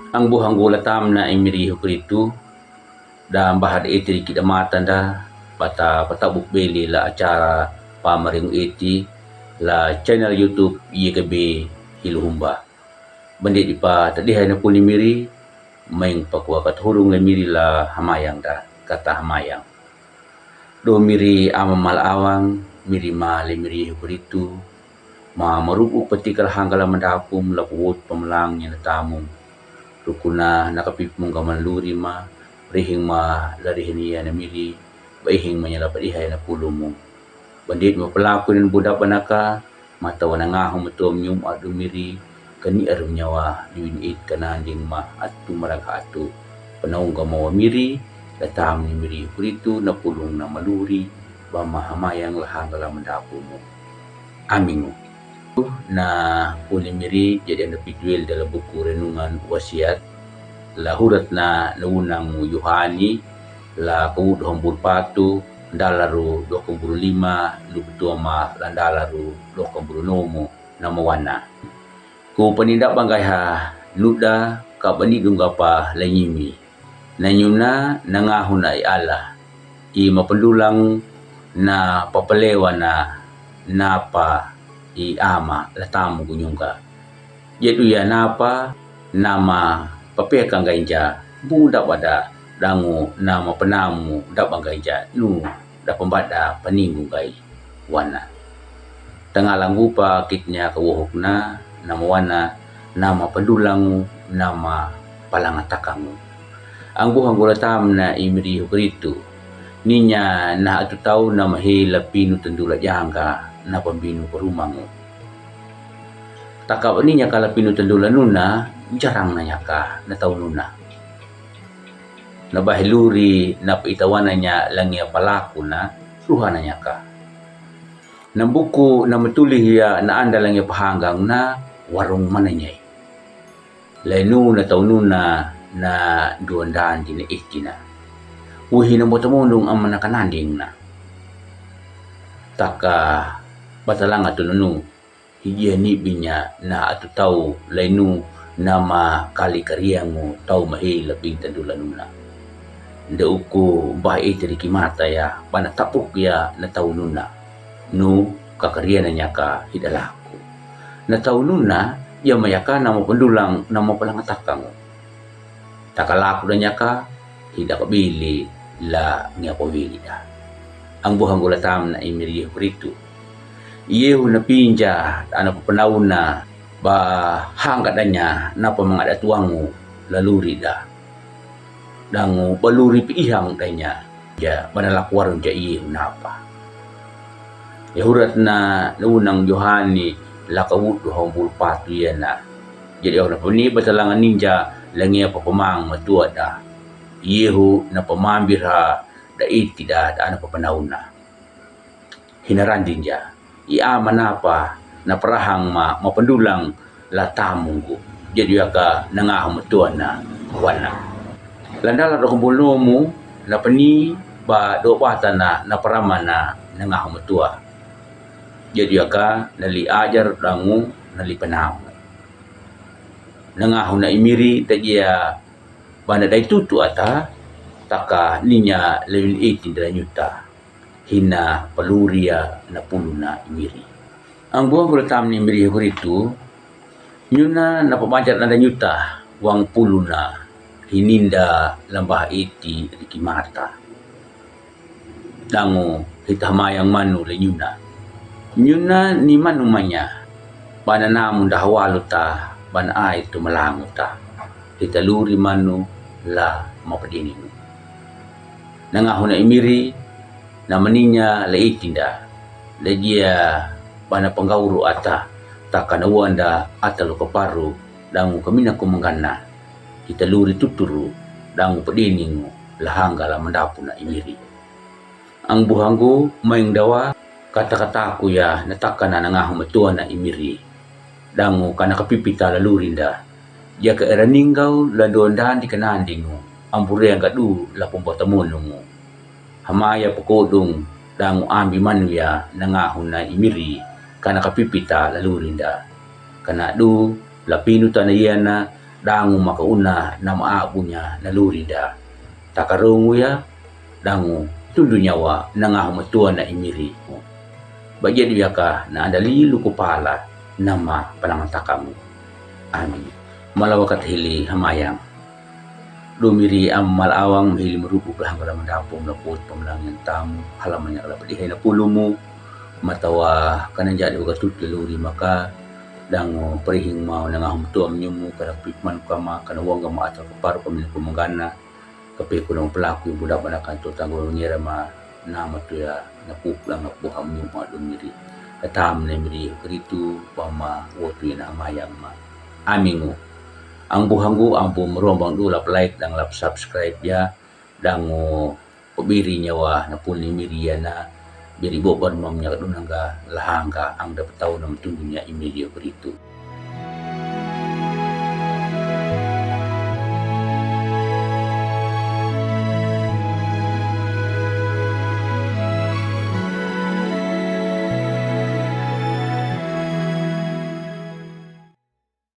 Ang buhang gula tam na imiri hukritu da bahad iti kita matan da bata patabuk beli la acara pamaring iti la channel YouTube YKB Hiluhumba. Bandit di pa tadihay na po ni miri maing pakwa kathurong la miri la hamayang da kata hamayang. Do miri ama malawang miri ma le miri hukritu ma marubu patikal hanggala mandapum la puwot pamalang niya na tamong rukuna nakapipmong kamanluri ma rihing ma larihin niya na miri baihing manya la padihay na pulo mo bandit mo palaku ng budak banaka matawa na nga humutom yung adu miri kani arum nyawa diwinit kananding ma at tumaragha atu panawang gamawa miri datang ni miri kuritu na pulong na maluri ba mahamayang lahang kala mandapo mo aming mo na uli miri jadi anda pituil dalam buku renungan wasiat la hurat na naunang Yohani la kawud hombur patu dalaru 25 lubutua ma landalaru 26 na mawana ku panindak banggai ha luda ka banidung gapa lanyimi nanyuna nangahon ay ala i mapendulang na papalewa na napa i ama latamu gunyungka yedu ya napa nama papekang gainja budak wada dangu nama penamu dak banggaija nu da pembada paninggu gai wana tangalang upa kitnya kawuhukna nama wana nama pendulangu nama palangatakamu ang buhang gulatam na imiri hukritu ninya na atu tau na mahila pinu tendula jangka na pambinu perumangu takap ninya kala pinu tendula nuna jarang nanya ka na tau nuna na bahiluri na paitawananya langia palaku na ruhananya ka na buku na matulih ya na anda langia pahanggang na warung mananyay lainu na tau nuna na duandaan din na itina uhi na motamundong ang manakananding na taka batalang ato nunu higiyani binya na ato tau lainu nama kali kariyang mo tau mahila pintandulan nuna nda uko bahay iti kimata ya panatapok ya na tau nuna no kakariyan niya ka hidalako na tau nuna ya mayaka na mapandulang na mapalangatakang takalako na niya ka hidakabili la nga pawili na ang buhang gulatam na imiri hukritu iyehu na pinja ano papanaw na ba hanggat danya napa mga datuangu laluri da dangu baluri piihang danya ja manalakwarong ja iyehu napa yahurat na naunang Yohani lakawud hombul patu yana jadi ako na puni batalangan ninja langia papamang matua da iyehu na pamambir ha da iti da ano papanaw na hinarandin ja ia manapa na perahang mapendulang latamungku jadi aka nangah mutuan na wana landala do kumbulumu na pani ba do bata na paramana nangah mutua jadi aka nali ajar dangu nali penam nangah na imiri tajia bana dai tutu ata taka ninya lewin 18 dranyuta hina paluria na puluna imiri ang buang gulatam ni miri hukritu nyuna napabanjar na nyuta wang puluna hininda lambah iti rikimata dangu hitamayang manu le nyuna ni manumanya bana namun dahwalu ta bana ay tumalangu ta hitaluri manu la mapadinin nangahuna imiri na maninya la itinda la dia bana panggauru ata takanawanda atalo kaparu dangu kamina kumangana kita luri tuturu dangu pediningu lahangga la mandapu na imiri ang buhanggu maing dawa kata-kataku ya nataka na nangahu matua na imiri dangu kana kapipita lalurinda ya ka eraninggaw la doondahan di kanandingu ang bureyang kadu la pumbatamunungu hamaya pakodong dangu ambi manuya nangahu na imiri kana kapipita lalurinda kana du lapinu tanayana dangu makauna na maabunya naluri da takarungu ya dangu tundu nyawa nangah matua na imiri bagian dia ka na ada lilu kupala nama panangan takamu amin malawakat hili hamayang dumiri amal awang hili merubuk lah kalau mendapung laput pemenang tamu halamannya kalau pedih na pulumu matawa kanan jadi ugatut leluri maka dango perihing mau nangah mutua menyumu kada pikman kama kana wong gama atal keparu kami kumangana kape kunong pelaku budak banakan tu tanggul ngira ma nama tu ya napuklang napuham yung mga dumiri katam na miri keritu pama wotu na mayang ma amingu ang buhanggu ang merombang dulu lap like dan lap subscribe ya dango pabiri nyawa na puni miri na biri boban mamnya kadunanga lahanga ang dapat tahu nam tundunya imilio keritu